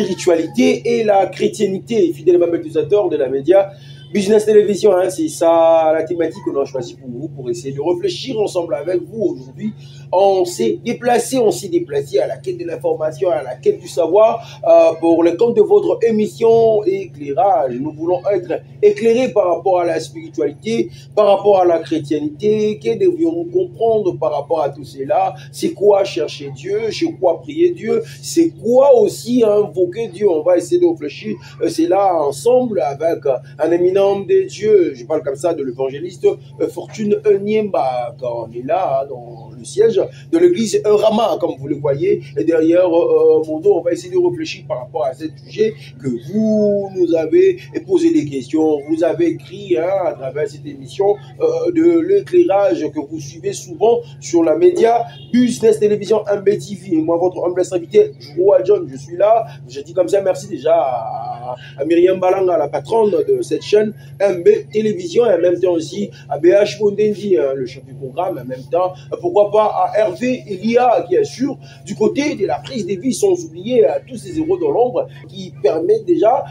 spiritualité et la chrétienté. Fidèles utilisateurs de la média Business Télévision, hein, c'est ça la thématique qu'on a choisi pour vous, pour essayer de réfléchir ensemble avec vous aujourd'hui. On s'est déplacé à la quête de l'information, à la quête du savoir pour le compte de votre émission Éclairage. Nous voulons être éclairés par rapport à la spiritualité, par rapport à la chrétienté. Que devions-nous comprendre par rapport à tout cela? C'est quoi chercher Dieu? C'est quoi prier Dieu? C'est quoi aussi invoquer Dieu? On va essayer de réfléchir cela ensemble avec un éminent de Dieu. Je parle comme ça de l'évangéliste Fortune Niemba, quand on est là dans le siège de l'église Rama, comme vous le voyez, et derrière mon dos, on va essayer de réfléchir par rapport à ce sujet que vous nous avez posé des questions, vous avez écrit à travers cette émission de l'éclairage que vous suivez souvent sur la média Business Télévision MBTV. Moi, votre humble invité, Joa John, je suis là. Je dis comme ça, merci déjà à Myriam Balanga, la patronne de cette chaîne MB Télévision, et en même temps aussi à BH Bondendi, le chef du programme, en même temps, pourquoi pas à Hervé Elia, qui assure du côté de la prise des vies, sans oublier tous ces héros dans l'ombre qui permettent déjà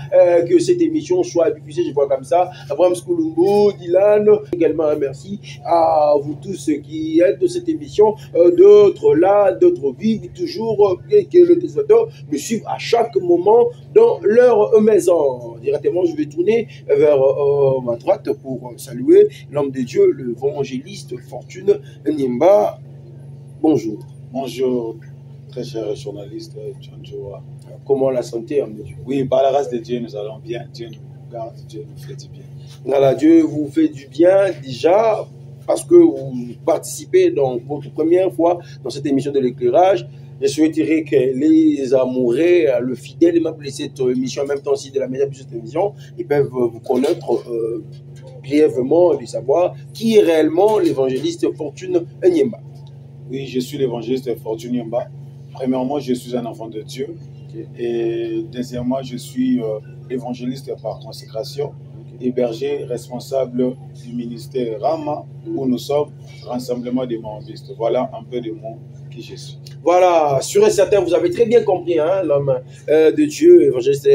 que cette émission soit diffusée, je vois comme ça, Abraham Skoulumbo, Dylan, également merci à vous tous qui êtes de cette émission, d'autres là, d'autres vivent toujours, que le téléspectateur me suivent à chaque moment dans leur maison. Directement, je vais tourner vers ma droite pour saluer l'homme de Dieu, l'évangéliste Fortune Niemba. Bonjour. Bonjour, très cher journaliste John Joa. Comment la santé, homme de Dieu? Oui, par la grâce de Dieu, nous allons bien. Dieu nous garde, Dieu nous fait du bien. Voilà, Dieu vous fait du bien déjà parce que vous participez dans votre première fois dans cette émission de l'éclairage. Je souhaiterais que les amoureux, le fidèle aimable de cette émission, en même temps aussi de la média de cette émission, ils peuvent vous connaître brièvement, de savoir qui est réellement l'évangéliste Fortune Niemba. Oui, je suis l'évangéliste Fortune Niemba. Premièrement, je suis un enfant de Dieu. Okay. Et deuxièmement, je suis évangéliste par consécration et berger responsable du ministère Rama, où nous sommes Rassemblement des membristes. Voilà un peu de moi qui je suis. Voilà, sûr et certain, vous avez très bien compris, hein, l'homme de Dieu, évangéliste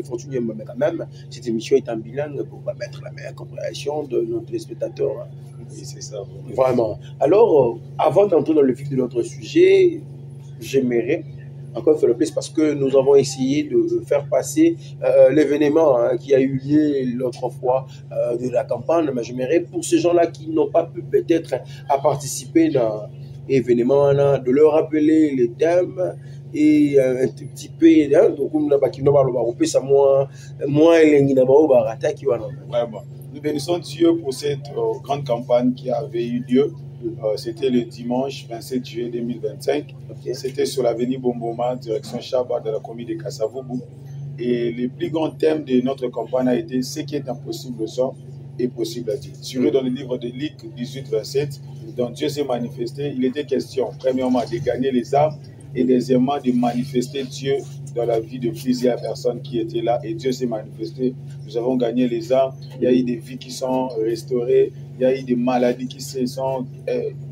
Fortune Niemba. Mais quand même, cette émission est en bilingue pour permettre la meilleure compréhension de nos téléspectateurs. Hein. Oui, c'est ça. Vraiment. Alors, avant d'entrer dans le vif de notre sujet, j'aimerais encore faire le plus parce que nous avons essayé de faire passer l'événement qui a eu lieu l'autre fois de la campagne. Mais j'aimerais pour ces gens-là qui n'ont pas pu peut-être à participer dans l'événement, de leur rappeler les thèmes et un tout petit peu donc nous bénissons Dieu pour cette grande campagne qui avait eu lieu. C'était le dimanche 27 juillet 2025. Okay. C'était sur l'avenue Bomboma, direction Chaba, de la commune de Kasavubu. Et le plus grand thème de notre campagne a été ce qui est impossible aux hommes est possible à Dieu. Tiré dans le livre de Luc 18-27, dont Dieu s'est manifesté, il était question, premièrement, de gagner les âmes et deuxièmement, de manifester Dieu dans la vie de plusieurs personnes qui étaient là. Et Dieu s'est manifesté. Nous avons gagné les âmes. Il y a eu des vies qui sont restaurées. Il y a eu des maladies qui se sont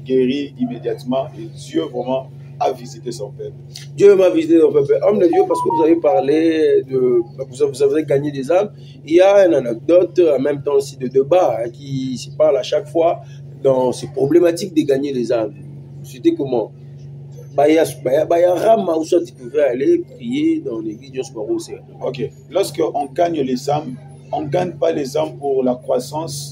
guéries immédiatement. Et Dieu vraiment a visité son peuple. Dieu m'a visité son peuple. Homme de Dieu, parce que vous avez parlé de... Vous avez gagné des âmes. Il y a une anecdote, en même temps aussi de débat, qui se parle à chaque fois dans ces problématiques de gagner les âmes. C'était comment? Tu pouvais aller prier dans l'église de Sparo. Ok. Lorsqu'on gagne les âmes, on ne gagne pas les âmes pour la croissance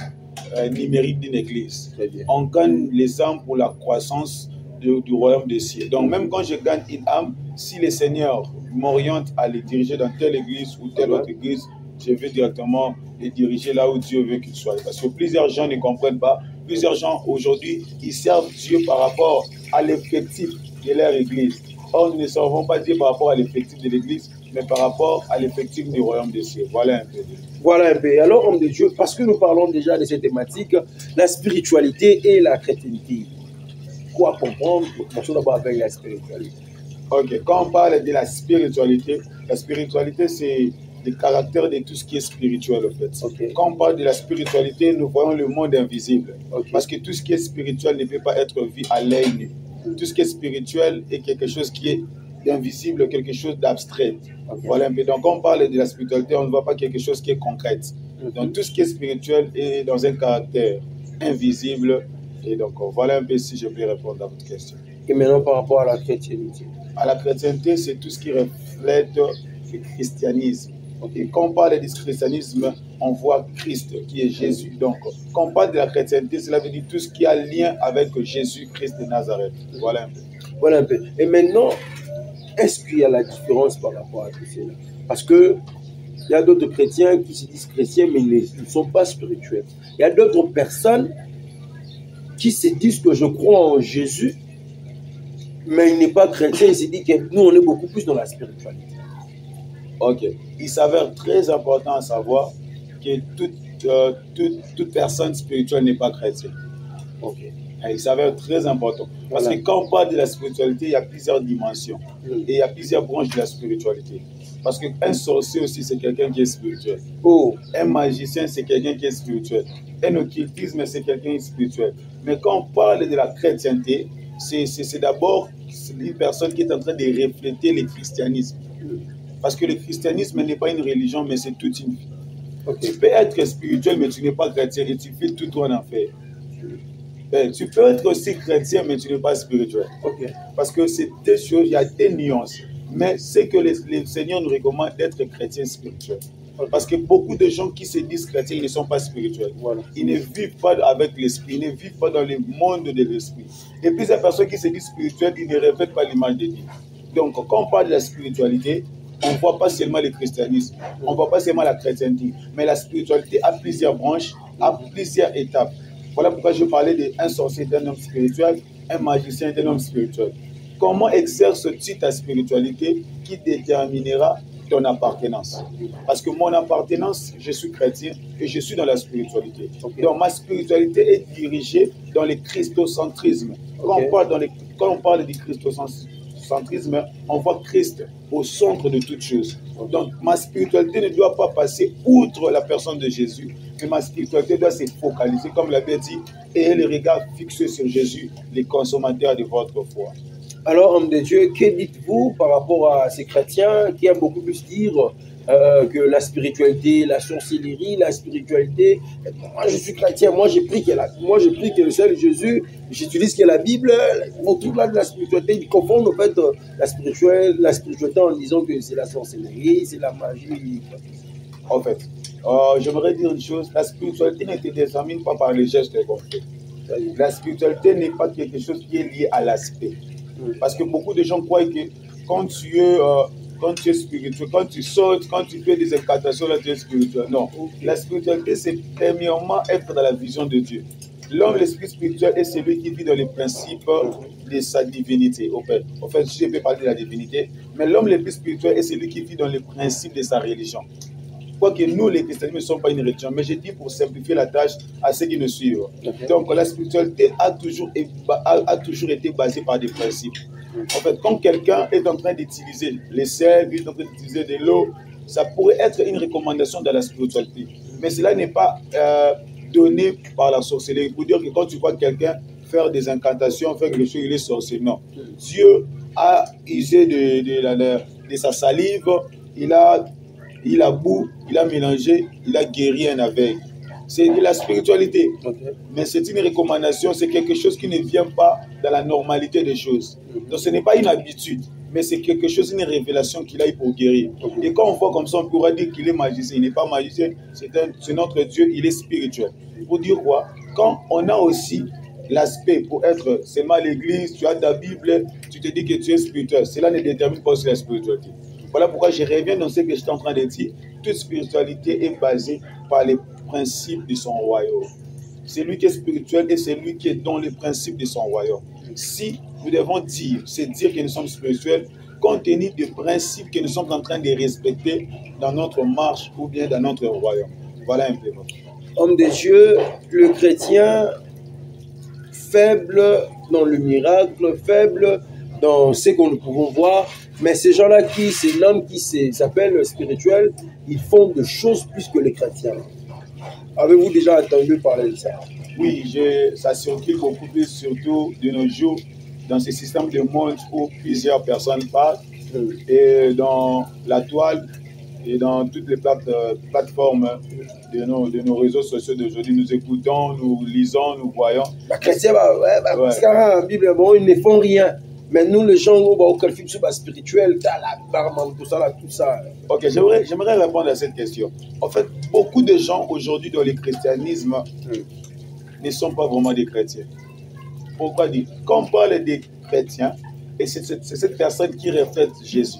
numérique d'une église. On gagne les âmes pour la croissance du royaume des cieux. Donc même quand je gagne une âme, si le Seigneur m'oriente à les diriger dans telle église ou telle autre église, je vais directement les diriger là où Dieu veut qu'ils soient. Parce que plusieurs gens ne comprennent pas. Plusieurs gens aujourd'hui, ils servent Dieu par rapport à l'effectif de leur église. Or, nous ne servons pas Dieu par rapport à l'effectif de l'église, mais par rapport à l'effectif du royaume des cieux. Voilà un peu. Voilà un peu. Alors, homme de Dieu, parce que nous parlons déjà de cette thématique, la spiritualité et la chrétienté. Quoi comprendre? Commençons d'abord avec la spiritualité. Ok, quand on parle de la spiritualité c'est le caractère de tout ce qui est spirituel en fait. Okay. Quand on parle de la spiritualité, nous voyons le monde invisible. Okay. Parce que tout ce qui est spirituel ne peut pas être vu à l'œil nu. Tout ce qui est spirituel est quelque chose qui est d'invisible, quelque chose d'abstrait. Voilà un peu. Donc, quand on parle de la spiritualité, on ne voit pas quelque chose qui est concret. Donc, tout ce qui est spirituel est dans un caractère invisible. Et donc, voilà un peu si je peux répondre à votre question. Et maintenant, par rapport à la chrétienté. À la chrétienté, c'est tout ce qui reflète le christianisme. Et quand on parle du christianisme, on voit Christ qui est Jésus. Donc, quand on parle de la chrétienté, cela veut dire tout ce qui a lien avec Jésus-Christ de Nazareth. Voilà un peu. Voilà un peu. Et maintenant, est-ce qu'il y a la différence par rapport à tout cela? Parce que il y a d'autres chrétiens qui se disent chrétiens, mais ils ne sont pas spirituels. Il y a d'autres personnes qui se disent que je crois en Jésus, mais il n'est pas chrétien. Il se dit que nous, on est beaucoup plus dans la spiritualité. Ok. Il s'avère très important à savoir que toute personne spirituelle n'est pas chrétienne. Ok. Et il s'avère très important. Parce que quand on parle de la spiritualité, il y a plusieurs dimensions. Et il y a plusieurs branches de la spiritualité. Parce qu'un sorcier aussi, c'est quelqu'un qui est spirituel. Oh. Un magicien, c'est quelqu'un qui est spirituel. Un occultisme, c'est quelqu'un qui est spirituel. Mais quand on parle de la chrétienté, c'est d'abord une personne qui est en train de refléter le christianisme. Parce que le christianisme n'est pas une religion, mais c'est toute une vie. Okay. Tu peux être spirituel, mais tu n'es pas chrétien et tu fais tout ton enfer. Tu peux être aussi chrétien, mais tu n'es pas spirituel. Okay. Parce que c'est deux choses, il y a des nuances. Mais c'est que le Seigneur nous recommande d'être chrétien spirituel. Okay. Parce que beaucoup de gens qui se disent chrétiens, ils ne sont pas spirituels. Voilà. Ils ne vivent pas avec l'esprit, ils ne vivent pas dans le monde de l'esprit. Et puis, ces personnes qui se disent spirituelles, ils ne reflètent pas l'image de Dieu. Donc, quand on parle de la spiritualité, on ne voit pas seulement le christianisme, on ne voit pas seulement la chrétienté, mais la spiritualité a plusieurs branches, a plusieurs étapes. Voilà pourquoi je parlais d'un sorcier, d'un homme spirituel, un magicien, d'un homme spirituel. Comment exerces-tu ta spiritualité qui déterminera ton appartenance? Parce que mon appartenance, je suis chrétien et je suis dans la spiritualité. Okay. Donc ma spiritualité est dirigée dans le christocentrisme. Okay. Quand on parle du christocentrisme, on voit Christ au centre de toutes choses. Donc ma spiritualité ne doit pas passer outre la personne de Jésus, mais ma spiritualité doit se focaliser, comme l'avait dit, et le regard fixé sur Jésus, les consommateurs de votre foi. Alors, homme de Dieu, que dites-vous par rapport à ces chrétiens qui aiment beaucoup plus dire que la spiritualité, la sorcellerie, la spiritualité, moi je suis chrétien, moi j'ai pris que le seul Jésus, j'utilise que la Bible, mon truc là de la spiritualité, ils confondent en fait la spiritualité en disant que c'est la sorcellerie, c'est la magie. En fait, j'aimerais dire une chose, la spiritualité ne te détermine pas par les gestes qu'on fait. La spiritualité n'est pas quelque chose qui est lié à l'aspect. Parce que beaucoup de gens croient que quand tu es spirituel, quand tu sautes, quand tu fais des incantations, là tu es spirituel. Non. La spiritualité, c'est premièrement être dans la vision de Dieu. L'homme, l'esprit spirituel, est celui qui vit dans les principes de sa divinité. En fait, je peux parler de la divinité, mais l'homme, l'esprit spirituel, est celui qui vit dans les principes de sa religion. Quoique nous, les chrétiens, ne sommes pas une religion, mais je dis pour simplifier la tâche à ceux qui nous suivent. Okay. Donc, la spiritualité a toujours été basée par des principes. En fait, quand quelqu'un est en train d'utiliser les sels, est en train d'utiliser de l'eau, ça pourrait être une recommandation de la spiritualité. Mais cela n'est pas donné par la sorcellerie. Pour dire que quand tu vois quelqu'un faire des incantations, faire quelque chose, il est sorcier. Non. Dieu a usé de sa salive, il a bu, il a mélangé, il a guéri un aveugle. C'est de la spiritualité. Okay. Mais c'est une recommandation, c'est quelque chose qui ne vient pas dans la normalité des choses. Donc ce n'est pas une habitude, mais c'est quelque chose, une révélation qu'il a eu pour guérir. Okay. Et quand on voit comme ça, on pourra dire qu'il est magicien. Il n'est pas magicien, c'est notre Dieu, il est spirituel. Pour dire quoi? Quand on a aussi l'aspect pour être seulement à l'église, tu as ta Bible, tu te dis que tu es spirituel. Cela ne détermine pas aussi la spiritualité. Voilà pourquoi je reviens dans ce que j'étais en train de dire. Toute spiritualité est basée par les principes de son royaume. Celui qui est spirituel est celui qui est dans les principes de son royaume. Si nous devons dire, c'est dire que nous sommes spirituels, compte tenu des principes que nous sommes en train de respecter dans notre marche ou bien dans notre royaume. Voilà un peu. Homme de Dieu, le chrétien, faible dans le miracle, faible dans ce que nous pouvons voir, mais ces gens-là c'est l'homme qui s'appelle spirituel, ils font de choses plus que les chrétiens. Avez-vous déjà entendu parler de ça? Oui, ça circule beaucoup plus, surtout de nos jours, dans ce système de monde où plusieurs personnes parlent. Et dans la toile et dans toutes les plateformes de nos réseaux sociaux d'aujourd'hui, nous écoutons, nous lisons, nous voyons. Les chrétiens, parce qu'à la Bible, bon, ils ne font rien. Mais nous, les gens, on va au calcul spirituel, tout ça. Ok, j'aimerais répondre à cette question. En fait, beaucoup de gens aujourd'hui dans le christianisme ne sont pas vraiment des chrétiens. Pourquoi dire? Quand on parle des chrétiens, et c'est cette personne qui reflète Jésus.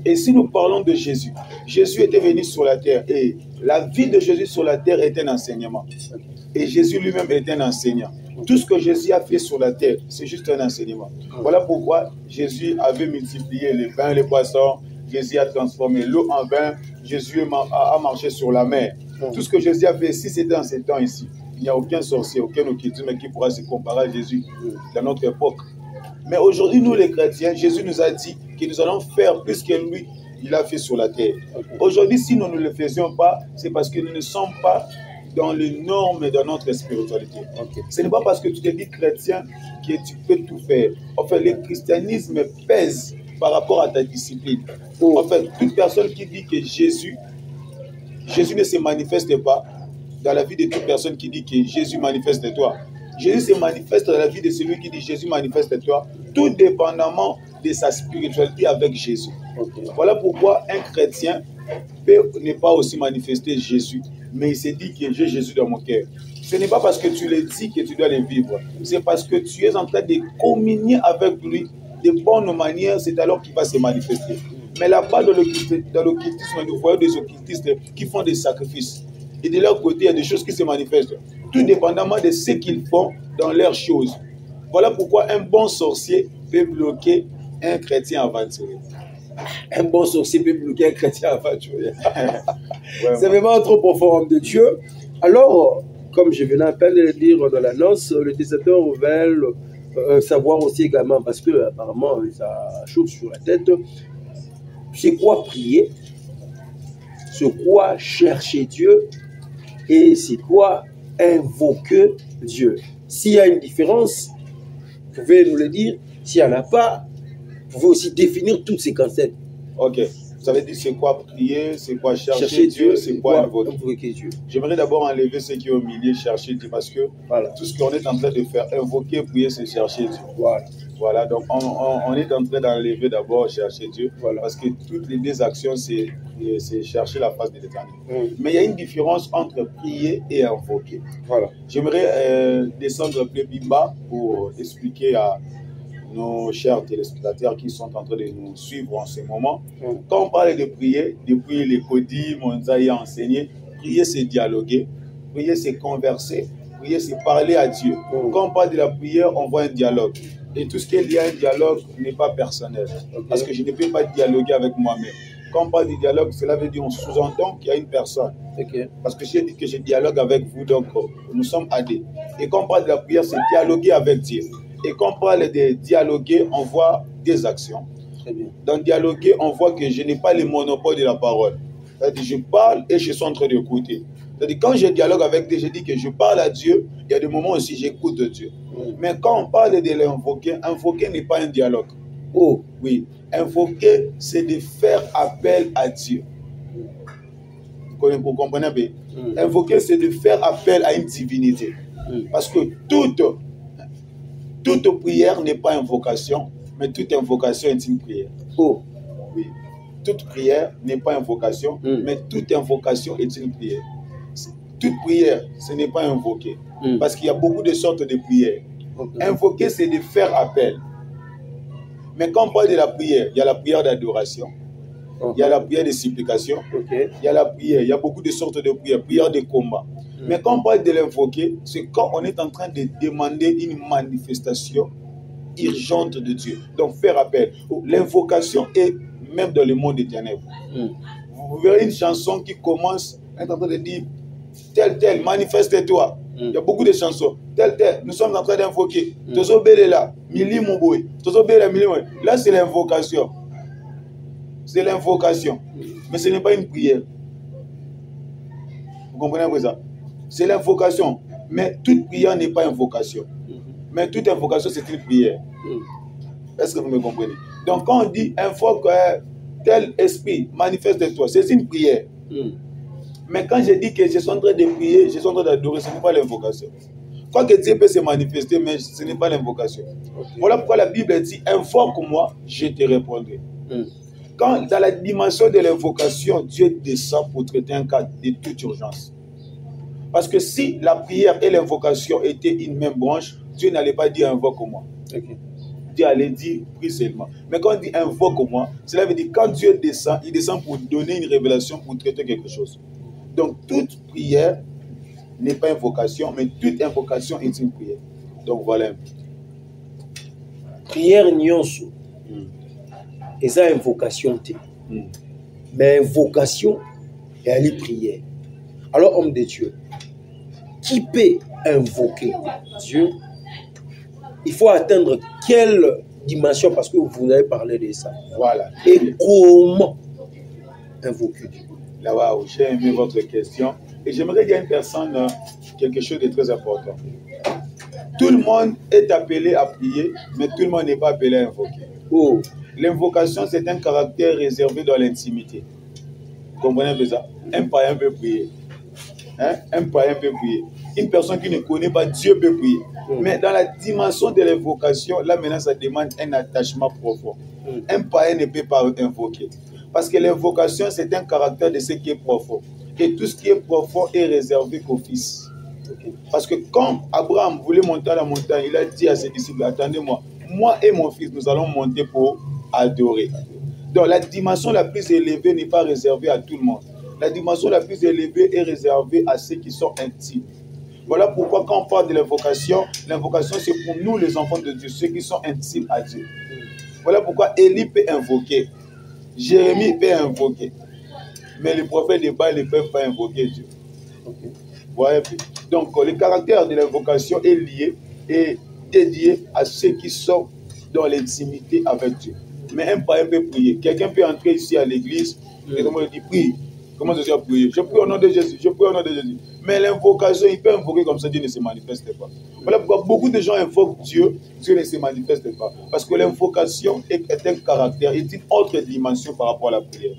Et si nous parlons de Jésus, Jésus était venu sur la terre et la vie de Jésus sur la terre était un enseignement. Et Jésus lui-même était un enseignant. Tout ce que Jésus a fait sur la terre, c'est juste un enseignement. Voilà pourquoi Jésus avait multiplié les pains et les poissons, Jésus a transformé l'eau en vin, Jésus a marché sur la mer. Tout ce que Jésus a fait, si c'était dans ces temps ici, il n'y a aucun sorcier, aucun occultisme qui pourra se comparer à Jésus dans notre époque. Mais aujourd'hui, nous les chrétiens, Jésus nous a dit que nous allons faire plus que lui, il a fait sur la terre. Aujourd'hui, si nous ne le faisions pas, c'est parce que nous ne sommes pas dans les normes de notre spiritualité. Ce n'est pas parce que tu te dis chrétien que tu peux tout faire. En fait, le christianisme pèse par rapport à ta discipline. En fait, toute personne qui dit que Jésus ne se manifeste pas dans la vie de toute personne qui dit que Jésus manifeste toi. Jésus se manifeste dans la vie de celui qui dit Jésus manifeste toi, tout dépendamment de sa spiritualité avec Jésus. Voilà pourquoi un chrétien peut ne pas aussi manifester Jésus, mais il se dit que j'ai Jésus dans mon cœur. Ce n'est pas parce que tu le dis que tu dois le vivre, c'est parce que tu es en train de communier avec lui de bonnes manières, c'est alors qu'il va se manifester. Mais là-bas, dans l'occultisme, nous voyons des occultistes qui font des sacrifices. Et de leur côté, il y a des choses qui se manifestent, tout dépendamment de ce qu'ils font dans leurs choses. Voilà pourquoi un bon sorcier peut bloquer un chrétien aventurier. Un bon sorcier peut bloquer un chrétien aventurier. C'est vraiment trop profond, homme de Dieu. Alors, comme je venais à peine de le dire dans l'annonce, les utilisateurs veulent savoir aussi également, parce que apparemment ça chauffe sur la tête, c'est quoi prier, c'est quoi chercher Dieu et c'est quoi invoquer Dieu. S'il y a une différence, vous pouvez nous le dire. S'il n'y en a pas, vous pouvez aussi définir tous ces concepts. Ok. Vous avez dit c'est quoi prier, c'est quoi chercher Dieu, c'est quoi invoquer Dieu. J'aimerais d'abord enlever ce qui est au milieu, chercher Dieu, parce que tout ce qu'on est en train de faire, invoquer, prier, c'est chercher Dieu. Voilà, donc on est en train d'enlever d'abord chercher Dieu, parce que toutes les deux actions, c'est chercher la face de l'Éternel. Mais il y a une différence entre prier et invoquer. J'aimerais descendre plus bas pour expliquer à nos chers téléspectateurs qui sont en train de nous suivre en ce moment. Quand on parle de prier, depuis les codis, Monzaï a enseigné, prier c'est dialoguer, prier c'est converser, prier c'est parler à Dieu. Quand on parle de la prière, on voit un dialogue. Et tout ce qui est lié à un dialogue n'est pas personnel. Parce que je ne peux pas dialoguer avec moi-même. Quand on parle de dialogue, cela veut dire on sous-entend qu'il y a une personne. Parce que j'ai dit que je dialogue avec vous, donc nous sommes aidés. Et quand on parle de la prière, c'est dialoguer avec Dieu. Et quand on parle de dialoguer, on voit des actions. Dans dialoguer, on voit que je n'ai pas le monopole de la parole. C'est-à-dire, je parle et je suis en train d'écouter. C'est-à-dire, quand je dialogue avec Dieu, je dis que je parle à Dieu. Il y a des moments aussi j'écoute Dieu. Mais quand on parle de l'invoquer, invoquer n'est pas un dialogue. Oh, oui. Invoquer, c'est de faire appel à Dieu. Vous comprenez bien? Invoquer, c'est de faire appel à une divinité. Parce que toute prière n'est pas invocation, mais toute invocation est une prière. Oh, oui. Toute prière n'est pas invocation, mais toute invocation est une prière. Toute prière, ce n'est pas invoquer. Parce qu'il y a beaucoup de sortes de prières. Invoquer, c'est de faire appel. Mais quand on parle de la prière, il y a la prière d'adoration, il y a la prière de supplication, il y a la prière, il y a beaucoup de sortes de prières, prière de combat. Mais quand on parle de l'invoquer, c'est quand on est en train de demander une manifestation urgente de Dieu. Donc faire appel. L'invocation est même dans le monde des ténèbres. Vous verrez une chanson qui commence, on est en train de dire tel, manifeste-toi. Il y a beaucoup de chansons. Tel, nous sommes en train d'invoquer. Là, là c'est l'invocation. C'est l'invocation. Mais ce n'est pas une prière. Vous comprenez ça? C'est l'invocation. Mais toute prière n'est pas invocation. Mais toute invocation, c'est une prière. Est-ce que vous me comprenez? Donc quand on dit invoque tel esprit, manifeste-toi, c'est une prière. Mais quand je dis que je suis en train de prier, je suis en train d'adorer, ce n'est pas l'invocation. Quoi que Dieu peut se manifester, mais ce n'est pas l'invocation. Voilà pourquoi la Bible dit invoque-moi, je te répondrai. Quand dans la dimension de l'invocation, Dieu descend pour traiter un cas de toute urgence. Parce que si la prière et l'invocation étaient une même branche, Dieu n'allait pas dire invoque-moi. Dieu allait dire prie seulement. Mais quand on dit invoque-moi, cela veut dire quand Dieu descend, il descend pour donner une révélation, pour traiter quelque chose. Donc toute prière n'est pas invocation, mais toute invocation est une prière. Donc voilà un peu. Prière nyonso. Et ça, invocation. Mais invocation, et elle est prière. Alors, homme de Dieu, qui peut invoquer Dieu? Il faut atteindre quelle dimension, parce que vous avez parlé de ça. Voilà. Et comment invoquer Dieu? Là-bas, j'ai aimé votre question. Et j'aimerais dire à une personne quelque chose de très important. Tout le monde est appelé à prier, mais tout le monde n'est pas appelé à invoquer. L'invocation, c'est un caractère réservé dans l'intimité. Vous comprenez un peu ça? Un païen peut prier. Un païen peut prier. Une personne qui ne connaît pas Dieu peut prier. Mais dans la dimension de l'invocation, là maintenant, ça demande un attachement profond. Un païen ne peut pas invoquer. Parce que l'invocation, c'est un caractère de ce qui est profond. Et tout ce qui est profond est réservé qu'au Fils. Parce que quand Abraham voulait monter à la montagne, il a dit à ses disciples, attendez-moi, moi et mon fils, nous allons monter pour adorer. Donc la dimension la plus élevée n'est pas réservée à tout le monde. La dimension la plus élevée est réservée à ceux qui sont intimes. Voilà pourquoi quand on parle de l'invocation c'est pour nous les enfants de Dieu, ceux qui sont intimes à Dieu. Voilà pourquoi Élie peut invoquer, Jérémie peut invoquer, mais les prophètes de Baal ne peuvent pas invoquer Dieu. Voilà. Donc le caractère de l'invocation est lié et dédié à ceux qui sont dans l'intimité avec Dieu. Mais un païen peut prier. Quelqu'un peut entrer ici à l'église et comment il dit prie. Comment je dois prier? Je prie au nom de Jésus, je prie au nom de Jésus. Mais l'invocation, il peut invoquer comme ça, Dieu ne se manifeste pas. Voilà pourquoi beaucoup de gens invoquent Dieu, Dieu ne se manifeste pas. Parce que l'invocation est un caractère, est une autre dimension par rapport à la prière.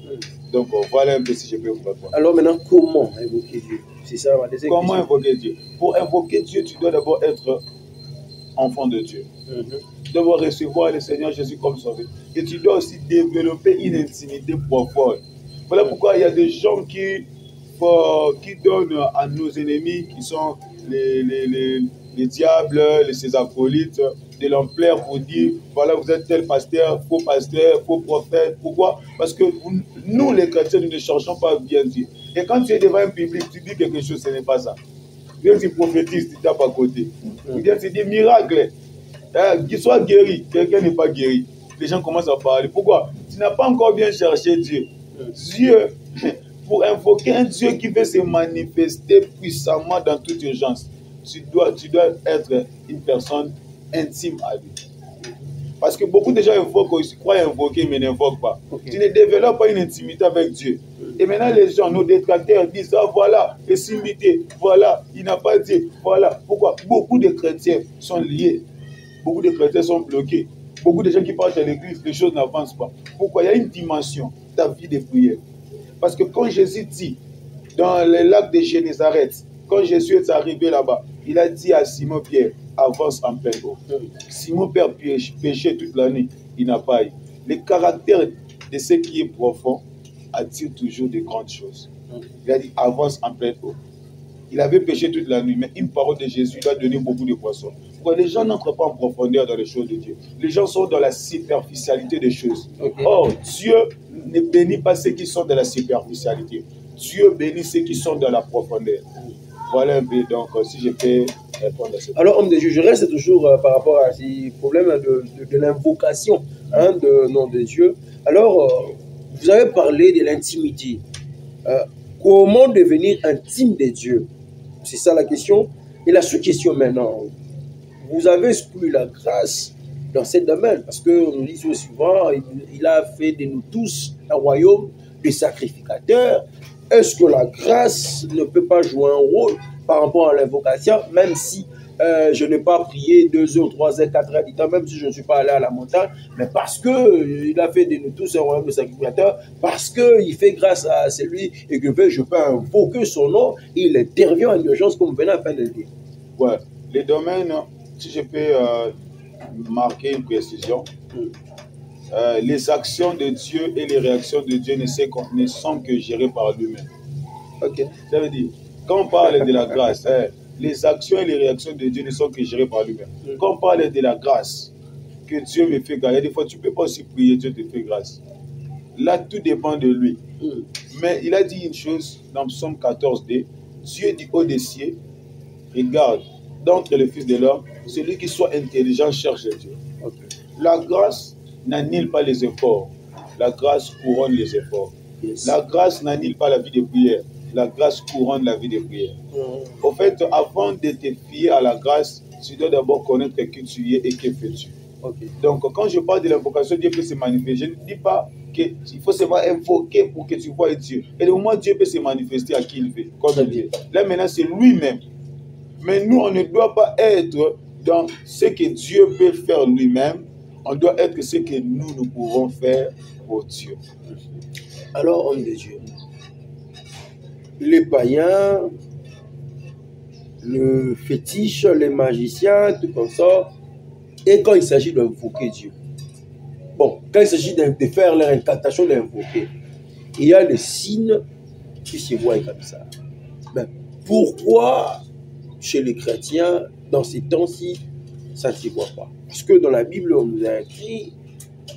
Donc voilà un peu si je peux vous répondre. Alors maintenant, comment invoquer Dieu? C'est ça ma deuxième Comment question. invoquer Dieu? Pour invoquer Dieu, tu dois d'abord être enfant de Dieu. Tu dois recevoir le Seigneur Jésus comme sauveur. Et tu dois aussi développer une intimité profonde. Voilà pourquoi il y a des gens qui donnent à nos ennemis, qui sont les diables, ces acolytes, de l'ampleur pour dire, voilà, vous êtes tel pasteur, faux prophète. Pourquoi? Parce que nous, les chrétiens, nous ne cherchons pas à bien dire. Et quand tu es devant un public, tu dis quelque chose, ce n'est pas ça. Bien, tu prophétises, tu tapes à côté. Bien, tu dis miracle. Qu'il soit guéri, quelqu'un n'est pas guéri. Les gens commencent à parler. Pourquoi? Tu n'as pas encore bien cherché Dieu. Dieu, pour invoquer un Dieu qui veut se manifester puissamment dans toute urgence, tu dois être une personne intime à lui. Parce que beaucoup de gens invoquent aussi, croient invoquer mais n'invoquent pas. Tu ne développes pas une intimité avec Dieu. Et maintenant les gens, nos détracteurs disent, ah voilà, et s'imiter, voilà, il n'a pas dit, voilà. Pourquoi? Beaucoup de chrétiens sont liés. Beaucoup de chrétiens sont bloqués. Beaucoup de gens qui partent à l'église, les choses n'avancent pas. Pourquoi? Il y a une dimension, ta vie de prière. Parce que quand Jésus dit, dans le lac de Génézareth, quand Jésus est arrivé là-bas, il a dit à Simon-Pierre, avance en pleine eau. Simon-Pierre péchait toute la nuit, il n'a pas eu. Le caractère de ce qui est profond attire toujours de grandes choses. Il a dit, avance en pleine eau. Il avait péché toute la nuit, mais une parole de Jésus lui a donné beaucoup de poissons. Pourquoi? Les gens n'entrent pas en profondeur dans les choses de Dieu. Les gens sont dans la superficialité des choses. Or, Dieu ne bénit pas ceux qui sont dans la superficialité. Dieu bénit ceux qui sont dans la profondeur. Voilà un peu, donc, si je peux répondre à ça. Alors, homme de Dieu, je reste toujours par rapport à ces problèmes de l'invocation de nom de Dieu. Alors, vous avez parlé de l'intimité. Comment devenir intime de Dieu? C'est ça la question. Et la sous-question maintenant, vous avez exclu la grâce dans ce domaine, parce que nous disons souvent, il a fait de nous tous un royaume de sacrificateurs. Est-ce que la grâce ne peut pas jouer un rôle par rapport à l'invocation, même si je n'ai pas prié 2 heures, 3 heures, 4 heures du temps, même si je ne suis pas allé à la montagne, mais parce qu'il a fait de nous tous un royaume de sacrificateurs, parce qu'il fait grâce à celui et que je peux invoquer son nom, il intervient en urgence comme venant à peine de le dire. Ouais, les domaines, si je peux marquer une précision, les actions de Dieu et les réactions de Dieu ne sont que gérées par lui-même. Ok. Ça veut dire, quand on parle de la grâce, les actions et les réactions de Dieu ne sont que gérées par lui-même. Quand on parle de la grâce, que Dieu me fait grâce, il y a des fois tu ne peux pas aussi prier, Dieu te fait grâce. Là, tout dépend de lui. Mais il a dit une chose dans Psaume 14d, Dieu du haut des cieux, regarde, d'entre les fils de l'homme, celui qui soit intelligent cherche Dieu. Okay. La grâce n'annule pas les efforts. La grâce couronne les efforts. Yes. La grâce n'annule pas la vie de prière. La grâce couronne la vie de prière. Au fait, avant de te fier à la grâce, tu dois d'abord connaître qui tu es et que fais-tu. Okay. Donc, quand je parle de l'invocation, Dieu peut se manifester. Je ne dis pas qu'il faut seulement invoquer pour que tu vois Dieu. Et le moment Dieu peut se manifester à qui il veut, comme il veut. Là, maintenant, c'est lui-même. Mais nous, on ne doit pas être dans ce que Dieu peut faire lui-même. On doit être ce que nous pouvons faire pour Dieu. Alors, homme de Dieu, les païens, le fétiche, les magiciens, tout comme ça, et quand il s'agit d'invoquer Dieu. Bon, quand il s'agit de faire leur incantation, d'invoquer, il y a des signes qui se voient comme ça. Mais pourquoi, chez les chrétiens, dans ces temps-ci, ça ne se voit pas? Parce que dans la Bible, on nous a écrit,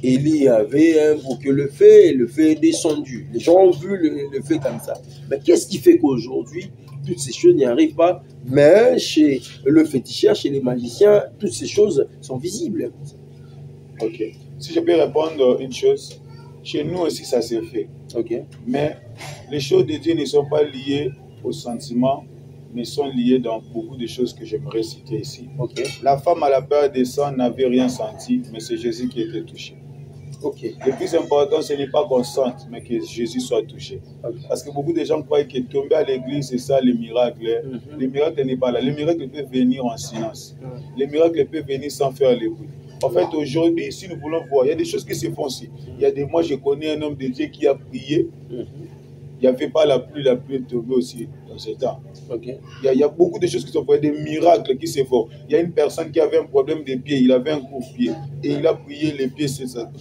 Élie avait invoqué le feu et le feu est descendu. Les gens ont vu le feu comme ça. Mais qu'est-ce qui fait qu'aujourd'hui, toutes ces choses n'y arrivent pas? Mais chez le féticheur, chez les magiciens, toutes ces choses sont visibles. Ok. Si je peux répondre une chose, chez nous aussi ça s'est fait. Ok. Mais les choses de Dieu ne sont pas liées aux sentiments, mais sont liées dans beaucoup de choses que j'aimerais citer ici. Okay. La femme à la période des sangs n'avait rien senti, mais c'est Jésus qui était touché. Okay. Le plus important, ce n'est pas qu'on sente, mais que Jésus soit touché. Okay. Parce que beaucoup de gens croient que tomber à l'église, c'est ça le miracle. Le miracle n'est pas là. Le miracle peut venir en silence. Le miracle peut venir sans faire le bruit. En fait, aujourd'hui, si nous voulons voir, il y a des choses qui se font aussi. Moi, je connais un homme de Dieu qui a prié. Il n'y avait pas la pluie est tombée aussi dans ce temps. Okay. Il y a beaucoup de choses qui sont faites, des miracles qui se font. Il y a une personne qui avait un problème de pied, il avait un coup de pied et il a prié les pieds.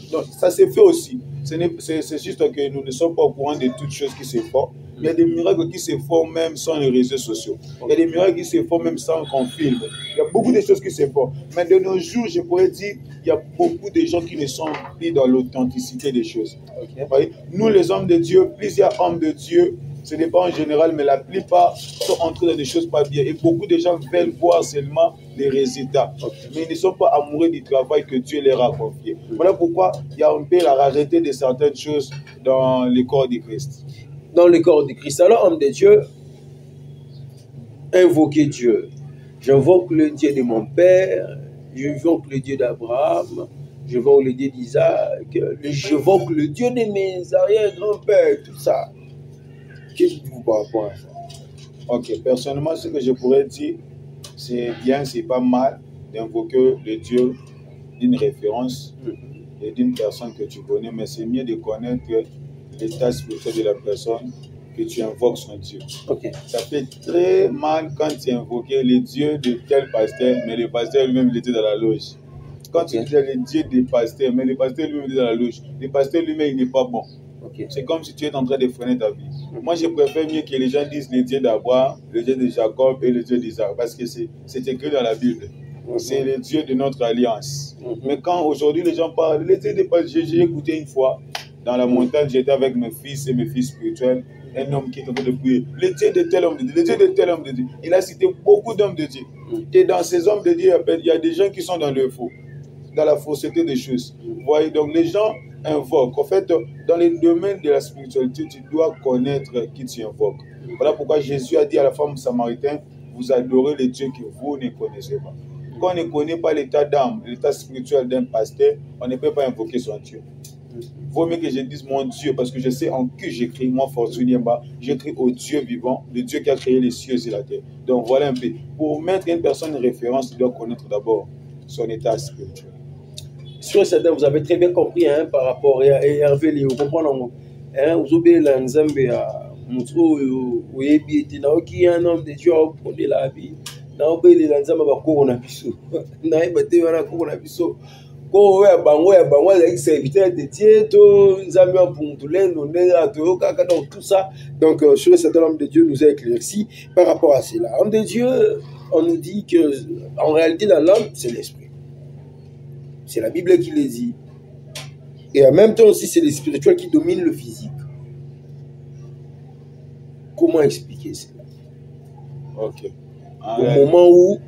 Donc, ça s'est fait aussi. C'est juste que nous ne sommes pas au courant de toutes choses qui se font. Il y a des miracles qui se font même sans les réseaux sociaux. Il y a des miracles qui se font même sans qu'on filme. Il y a beaucoup de choses qui se font. Mais de nos jours, je pourrais dire, il y a beaucoup de gens qui ne sont plus dans l'authenticité des choses. Okay. Nous, les hommes de Dieu, plusieurs hommes de Dieu, ce n'est pas en général, mais la plupart sont entrés dans des choses pas bien. Et beaucoup de gens veulent voir seulement les résultats. Okay. Mais ils ne sont pas amoureux du travail que Dieu leur a confié. Voilà pourquoi il y a un peu la rareté de certaines choses dans le corps du Christ. Dans le corps de Christ. Alors, homme de Dieu, invoquez Dieu. J'invoque le Dieu de mon père, j'invoque le Dieu d'Abraham, j'invoque le Dieu d'Isaac, j'invoque le Dieu de mes arrière-grands-pères, tout ça. Qu'est-ce que vous par rapport à ça? Ok, personnellement, ce que je pourrais dire, c'est bien, c'est pas mal d'invoquer le Dieu d'une référence et d'une personne que tu connais, mais c'est mieux de connaître l'état spirituel de la personne que tu invoques son Dieu. Okay. Ça fait très mal quand tu invoques le Dieu de tel pasteur, mais le pasteur lui-même il était dans la loge. Quand tu dis le Dieu des pasteurs, mais le pasteur lui-même est dans la loge. Le pasteur lui-même il n'est pas bon. Okay. C'est comme si tu es en train de freiner ta vie. Moi, je préfère mieux que les gens disent le Dieu d'Abraham, le Dieu de Jacob et le Dieu d'Isaac, parce que c'est écrit dans la Bible. C'est le Dieu de notre alliance. Mais quand aujourd'hui les gens parlent, le Dieu de pasteur, j'ai écouté une fois, dans la montagne, j'étais avec mes fils et mes fils spirituels, un homme qui est en train de prier. Le Dieu de tel homme de Dieu, le Dieu de tel homme de Dieu. Il a cité beaucoup d'hommes de Dieu. Et dans ces hommes de Dieu, il y a des gens qui sont dans le faux, dans la fausseté des choses. Vous voyez, donc les gens invoquent. En fait, dans les domaines de la spiritualité, tu dois connaître qui tu invoques. Voilà pourquoi Jésus a dit à la femme samaritaine, vous adorez les dieux que vous ne connaissez pas. Quand on ne connaît pas l'état d'âme, l'état spirituel d'un pasteur, on ne peut pas invoquer son Dieu. Vaut mieux que je dise mon Dieu, parce que je sais en qui j'écris, moi, Fortuny Yemba, j'écris au Dieu vivant, le Dieu qui a créé les cieux et la terre. Donc voilà un peu. Pour mettre une personne en référence, il doit connaître d'abord son état spirituel. Sur certains, vous avez très bien compris hein, par rapport à Hervé Léo. Vous comprenez? Vous avez l'ensemble à Moutou, qui est un homme de Dieu pour de la vie. Vous avez l'ensemble à Coronaviso. Vous avez Coronaviso. Ko ya bango avec serviteur de Dieu to nzambe pour tout les donc tout ça donc sur un certain nombre de Dieu nous a éclairci par rapport à cela. Homme de Dieu, on nous dit que en réalité dans l'homme c'est l'esprit. C'est la Bible qui le dit. Et en même temps aussi c'est le spirituel qui domine le physique. Comment expliquer cela? OK. Au moment où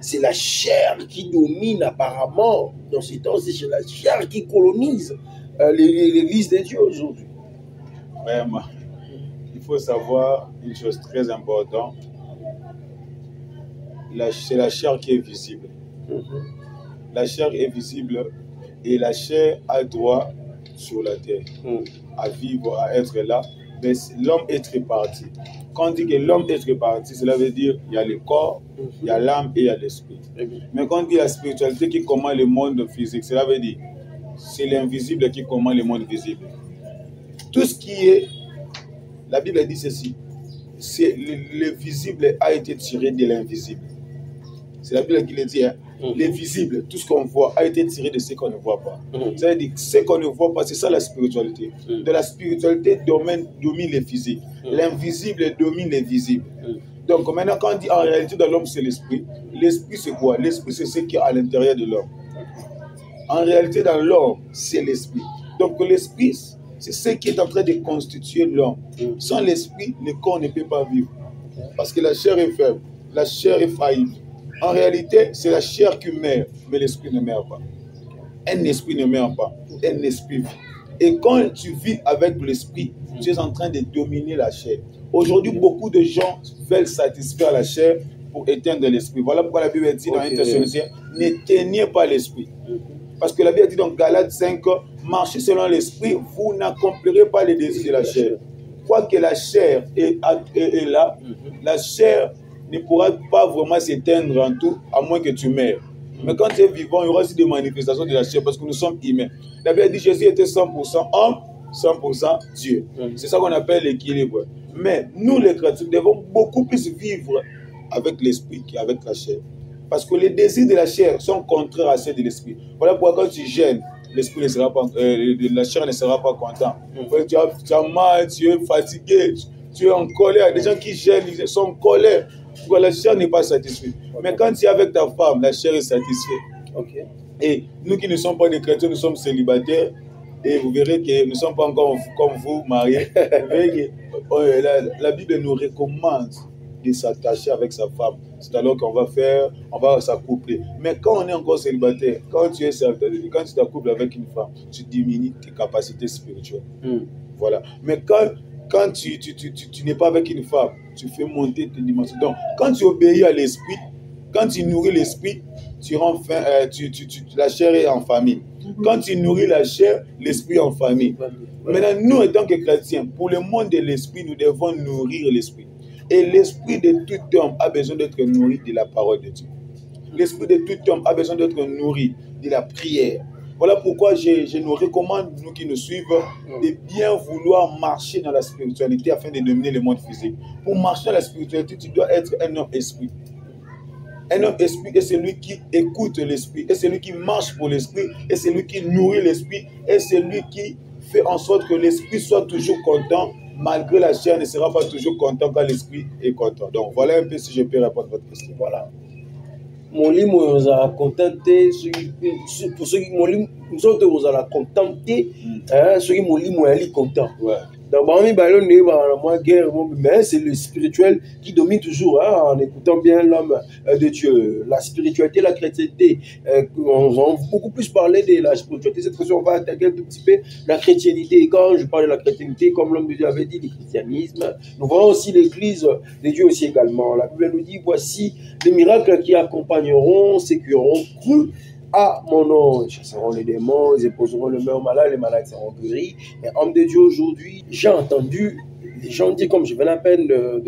c'est la chair qui domine apparemment. Dans ce temps, c'est la chair qui colonise l'Église de Dieu aujourd'hui. Vraiment. Il faut savoir une chose très importante. C'est la chair qui est visible. La chair est visible et la chair a droit sur la terre à vivre, à être là. Mais l'homme est réparti. Quand on dit que l'homme est réparti, cela veut dire qu'il y a le corps, il y a l'âme et il y a l'esprit. Mais quand on dit la spiritualité qui commande le monde physique, cela veut dire c'est l'invisible qui commande le monde visible. Tout ce qui est, la Bible dit ceci, c'est le visible a été tiré de l'invisible. C'est la Bible qui le dit, hein. Le visible, tout ce qu'on voit, a été tiré de ce qu'on ne voit pas. Ça veut dire que ce qu'on ne voit pas, c'est ça la spiritualité. De la spiritualité domine le physique. L'invisible domine le visible. Donc maintenant, quand on dit en réalité dans l'homme, c'est l'esprit. L'esprit, c'est quoi? L'esprit, c'est ce qui est à l'intérieur de l'homme. En réalité, dans l'homme, c'est l'esprit. Donc l'esprit, c'est ce qui est en train de constituer l'homme. Sans l'esprit, le corps ne peut pas vivre. Parce que la chair est faible, la chair est faillible. En réalité, c'est la chair qui meurt, mais l'esprit ne meurt pas. Un esprit ne meurt pas, un esprit vit. Et quand tu vis avec l'esprit, tu es en train de dominer la chair. Aujourd'hui, beaucoup de gens veulent satisfaire la chair pour éteindre l'esprit. Voilà pourquoi la Bible dit dans 1 Thessaloniciens, n'éteignez pas l'esprit. Parce que la Bible dit dans Galates 5, marchez selon l'esprit, vous n'accomplirez pas les désirs de la chair. Quoique la chair est là, la chair ne pourra pas vraiment s'éteindre en tout, à moins que tu meurs. Mais quand tu es vivant, il y aura aussi des manifestations de la chair, parce que nous sommes humains. La Bible dit que Jésus était 100% homme, 100% Dieu. C'est ça qu'on appelle l'équilibre. Mais nous, les chrétiens, devons beaucoup plus vivre avec l'esprit qu'avec la chair. Parce que les désirs de la chair sont contraires à ceux de l'esprit. Voilà pourquoi quand tu gênes, l'esprit ne sera pas, la chair ne sera pas content. Tu as mal, tu es fatigué, tu es en colère. Les gens qui gênent, ils sont en colère. La chair n'est pas satisfaite. Mais quand tu es avec ta femme, la chair est satisfaite. Et nous qui ne sommes pas des chrétiens, nous sommes célibataires. Et vous verrez que nous ne sommes pas encore comme vous, mariés. Vous verrez que la Bible nous recommande de s'attacher avec sa femme. C'est alors qu'on va s'accoupler. Mais quand on est encore célibataire, quand tu es célibataire, quand tu t'accouples avec une femme, tu diminues tes capacités spirituelles. Voilà. Mais quand tu n'es pas avec une femme, tu fais monter tes dimensions. Donc, quand tu obéis à l'esprit, quand tu nourris l'esprit, tu rends faim, la chair est en famille. Quand tu nourris la chair, l'esprit est en famille. Maintenant, nous, en tant que chrétiens, pour le monde de l'esprit, nous devons nourrir l'esprit. Et l'esprit de tout homme a besoin d'être nourri de la parole de Dieu. L'esprit de tout homme a besoin d'être nourri de la prière. Voilà pourquoi je nous recommande, nous qui nous suivent, de bien vouloir marcher dans la spiritualité afin de dominer le monde physique. Pour marcher dans la spiritualité, tu dois être un homme esprit. Un homme esprit est celui qui écoute l'esprit, est celui qui marche pour l'esprit, est celui qui nourrit l'esprit, est celui qui fait en sorte que l'esprit soit toujours content, malgré la chair ne sera pas toujours content quand l'esprit est content. Donc voilà un peu si je peux répondre à votre question. Voilà. Mon livre vous a contenté pour ceux qui mon livre vous a contenté ceux qui mon livre est content. Donc mais c'est le spirituel qui domine toujours en écoutant bien l'homme de Dieu. La spiritualité, la chrétienté. On va beaucoup plus parler de la spiritualité. Cette fois-ci, on va attaquer un tout petit peu la chrétienté. Et quand je parle de la chrétienté, comme l'homme de Dieu avait dit, le christianisme, nous voyons aussi l'église de Dieu aussi également. La Bible nous dit, voici les miracles qui accompagneront ceux qui auront cru à mon nom, ils chasseront les démons, ils imposeront le main aux malades, les malades seront guéris. Et homme de Dieu, aujourd'hui, j'ai entendu les gens dire, comme je viens à peine de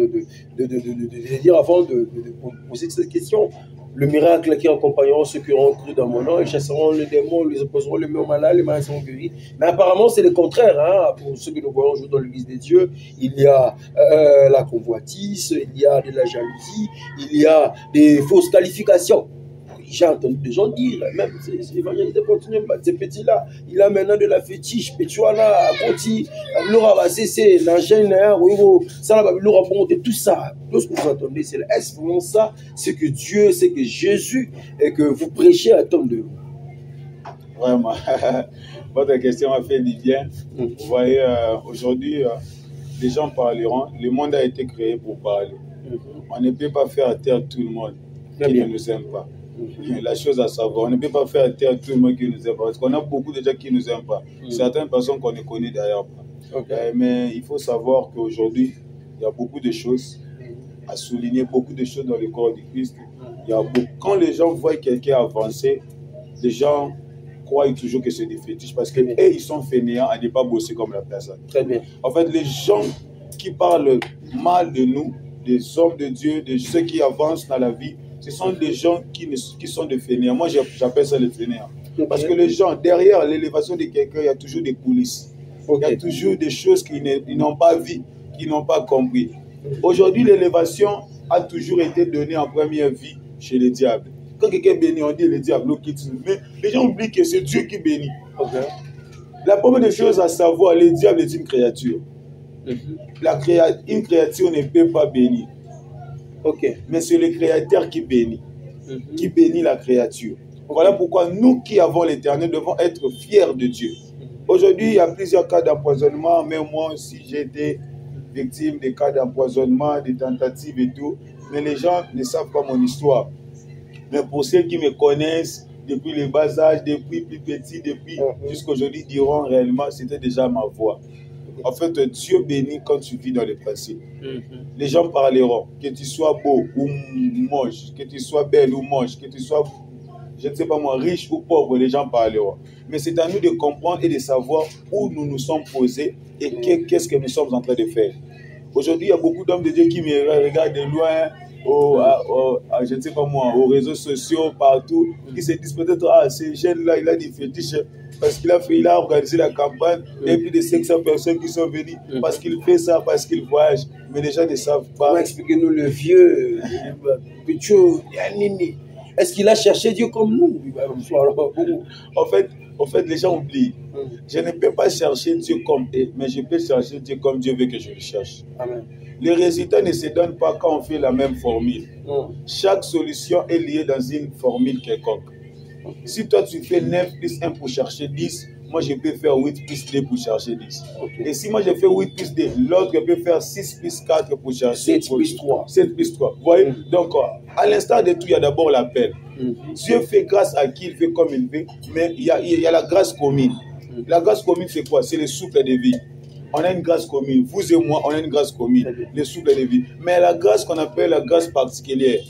dire avant de poser cette question, le miracle qui accompagneront ceux qui auront cru dans mon nom, ils chasseront les démons, ils imposeront le main aux malades, les malades seront guéris. Mais apparemment, c'est le contraire. Hein. Pour ceux que nous voyons aujourd'hui dans l'église des dieux, il y a la convoitise, il y a de la jalousie, il y a des fausses qualifications. J'ai entendu des gens dire, même ces évangélistes continuent, ces petits-là, il a maintenant de la fétiche, Pétuana, Conti, Laura va cesser, l'enchaîne, ça va Laura monter, tout ça. Lorsque vous entendez, c'est est-ce vraiment ça, c'est que Dieu, c'est que Jésus, et que vous prêchez à tom de vous. Vraiment, votre question m'a fait du bien. Vous voyez, aujourd'hui, les gens parleront, le monde a été créé pour parler. On ne peut pas faire taire tout le monde qui ne nous aime pas. La chose à savoir, on ne peut pas faire taire tout le monde qui nous aime pas, parce qu'on a beaucoup de gens qui nous aiment pas. Certaines personnes qu'on ne connaît d'ailleurs pas. Mais il faut savoir qu'aujourd'hui, il y a beaucoup de choses à souligner, beaucoup de choses dans le corps du Christ. Il y a beaucoup... Quand les gens voient quelqu'un avancer, les gens croient toujours que c'est des fétiches, parce que ils sont fainéants à ne pas bosser comme la personne. Très bien. En fait, les gens qui parlent mal de nous, des hommes de Dieu, de ceux qui avancent dans la vie, ce sont des gens qui sont des fainéants. Moi, j'appelle ça les fainéants. Parce que les gens, derrière l'élévation de quelqu'un, il y a toujours des coulisses. Il y a toujours des choses qu'ils n'ont pas vues, qu'ils n'ont pas compris. Aujourd'hui, l'élévation a toujours été donnée en première vie chez les diables. Quand quelqu'un bénit, on dit le diable quitte. Mais les gens oublient que c'est Dieu qui bénit. La première des choses à savoir, le diable est une créature. Une créature ne peut pas bénir. Mais c'est le créateur qui bénit la créature. Voilà pourquoi nous qui avons l'éternel devons être fiers de Dieu. Aujourd'hui, il y a plusieurs cas d'empoisonnement, même moi aussi j'ai été victime de cas d'empoisonnement, de tentatives et tout. Mais les gens ne savent pas mon histoire. Mais pour ceux qui me connaissent depuis le bas âge, depuis plus petit, depuis jusqu'à aujourd'hui, diront réellement c'était déjà ma voix. En fait, Dieu bénit quand tu vis dans le principe. Les gens parleront, que tu sois beau ou moche, que tu sois belle ou moche, que tu sois, je ne sais pas moi, riche ou pauvre, les gens parleront. Mais c'est à nous de comprendre et de savoir où nous nous sommes posés et qu'est-ce que nous sommes en train de faire. Aujourd'hui, il y a beaucoup d'hommes de Dieu qui me regardent de loin, je ne sais pas moi, aux réseaux sociaux, partout, qui se disent peut-être, ah, ce jeune-là, il a des fétiches, parce qu'il a organisé la campagne, et plus de 500 personnes qui sont venues, parce qu'il fait ça, parce qu'il voyage. Mais les gens ne savent pas. Comment expliquez-nous le vieux, est-ce qu'il a cherché Dieu comme nous? En fait, les gens oublient. Je ne peux pas chercher Dieu comme eux, mais je peux chercher Dieu comme Dieu veut que je le cherche. Amen. Les résultats ne se donnent pas quand on fait la même formule. Chaque solution est liée dans une formule quelconque. Si toi tu fais 9 plus 1 pour chercher 10, moi je peux faire 8 plus 2 pour chercher 10. Et si moi je fais 8 plus 2, l'autre peut faire 6 plus 4 pour chercher 7 plus 3. 7 plus 3. Vous voyez? Donc, à l'instar de tout, il y a d'abord l'appel. Dieu fait grâce à qui il fait comme il veut, mais il y a la grâce commune. La grâce commune, c'est quoi? C'est le souffle de vie. On a une grâce commune. Vous et moi, on a une grâce commune. Le souffle de vie. Mais la grâce qu'on appelle la grâce particulière.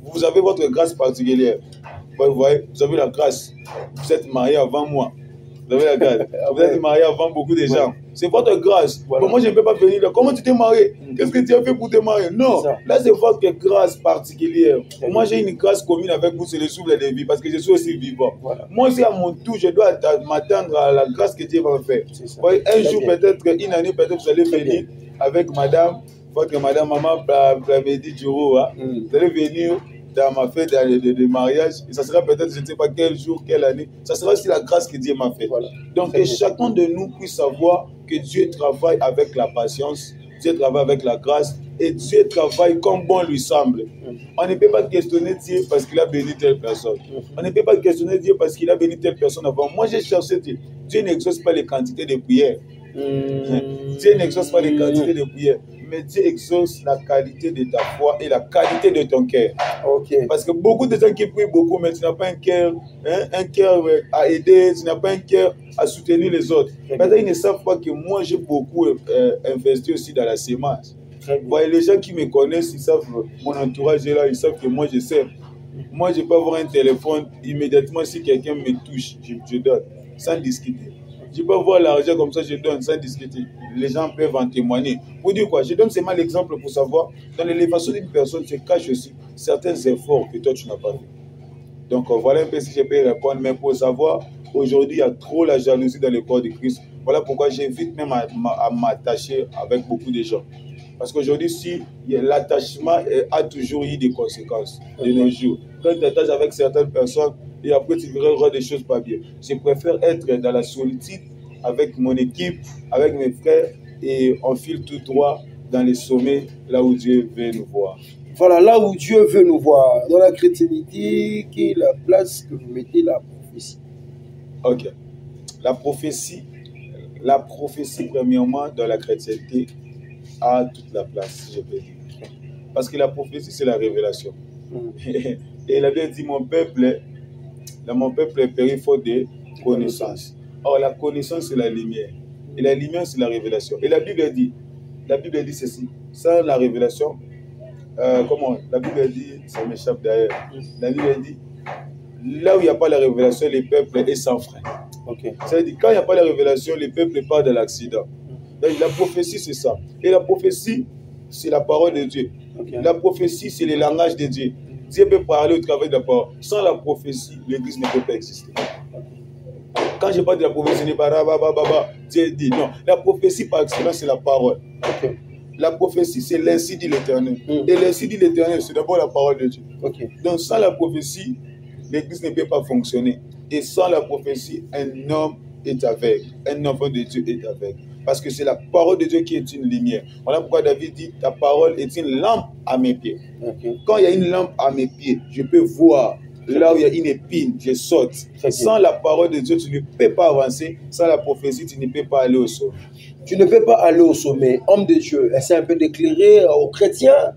Vous avez votre grâce particulière. Vous voyez, vous avez la grâce. Vous êtes marié avant moi. Vous avez la grâce. Vous êtes marié avant beaucoup de gens. C'est votre grâce. Bon, moi, je ne peux pas venir là. Comment tu t'es marié? Qu'est-ce que tu as fait pour te marier? Non. Là, c'est votre grâce particulière. Moi, j'ai une grâce commune avec vous, c'est le souffle de vie, parce que je suis aussi vivant. Moi aussi, à mon tour, je dois m'attendre à la grâce que Dieu va me faire. Un jour, peut-être, une année, peut-être, vous allez venir avec madame, votre madame, maman, Plamedi Djouro. Vous allez venir dans ma fête de mariage, et ça sera peut-être, je ne sais pas quel jour, quelle année, ça sera aussi la grâce que Dieu m'a faite. Donc, que chacun de nous puisse savoir que Dieu travaille avec la patience, Dieu travaille avec la grâce, et Dieu travaille comme bon lui semble. On ne peut pas questionner Dieu parce qu'il a béni telle personne. On ne peut pas questionner Dieu parce qu'il a béni telle personne avant. Moi, j'ai cherché Dieu. Dieu n'exauce pas les quantités de prières. Dieu n'exauce pas les quantités de prières. Mais Dieu exauce la qualité de ta foi et la qualité de ton cœur. Parce que beaucoup de gens qui prient beaucoup, mais tu n'as pas un cœur à aider, tu n'as pas un cœur à soutenir les autres. Peut-être ils ne savent pas que moi j'ai beaucoup investi aussi dans la sémence. Les gens qui me connaissent, ils savent, mon entourage est là, ils savent que moi je sème. Moi, je peux avoir un téléphone, immédiatement, si quelqu'un me touche, je donne, sans discuter. Je peux avoir l'argent comme ça, je donne, sans discuter. Les gens peuvent en témoigner. Pour dire quoi? Je donne seulement l'exemple pour savoir, dans l'élévation d'une personne se cachent aussi certains efforts que toi, tu n'as pas fait. Donc, voilà un peu si je peux répondre. Mais pour savoir, aujourd'hui, il y a trop la jalousie dans le corps de Christ. Voilà pourquoi j'invite même à m'attacher avec beaucoup de gens. Parce qu'aujourd'hui, si l'attachement a toujours eu des conséquences de nos jours. Quand tu t'attaches avec certaines personnes et après tu verras des choses pas bien. Je préfère être dans la solitude avec mon équipe, avec mes frères et on file tout droit dans les sommets là où Dieu veut nous voir. Voilà, là où Dieu veut nous voir. Dans la chrétienté, quelle est la place que vous mettez la prophétie? Ok. La prophétie premièrement dans la chrétienté a toute la place, je peux dire. Parce que la prophétie, c'est la révélation. Et il a bien dit, mon peuple est péri faute de connaissance. Or, la connaissance, c'est la lumière. Et la lumière, c'est la révélation. Et la Bible dit ceci, sans la révélation, la Bible dit, ça m'échappe d'ailleurs, la Bible dit, là où il n'y a pas la révélation, les peuples est sans frein. Okay. Ça veut dire, quand il n'y a pas la révélation, les peuples partent de l'accident. Donc, la prophétie, c'est ça. Et la prophétie, c'est la parole de Dieu. Okay. La prophétie, c'est le langage de Dieu. Dieu peut parler au travers de la parole. Sans la prophétie, l'Église ne peut pas exister. Quand je parle de la prophétie, ce n'est pas Dieu dit. Non, la prophétie par excellence, c'est la parole. Okay. La prophétie, c'est l'ainsi dit l'Éternel. Et l'ainsi dit l'Éternel, c'est d'abord la parole de Dieu. Okay. Donc, sans la prophétie, l'Église ne peut pas fonctionner. Et sans la prophétie, un homme est aveugle. Un enfant de Dieu est aveugle. Parce que c'est la parole de Dieu qui est une lumière. Voilà pourquoi David dit, ta parole est une lampe à mes pieds. Okay. Quand il y a une lampe à mes pieds, je peux voir. Là où il y a une épine, je saute. Sans la parole de Dieu, tu ne peux pas avancer. Sans la prophétie, tu ne peux pas aller au sommet. Tu ne peux pas aller au sommet. Homme de Dieu, essaie un peu d'éclairer aux chrétiens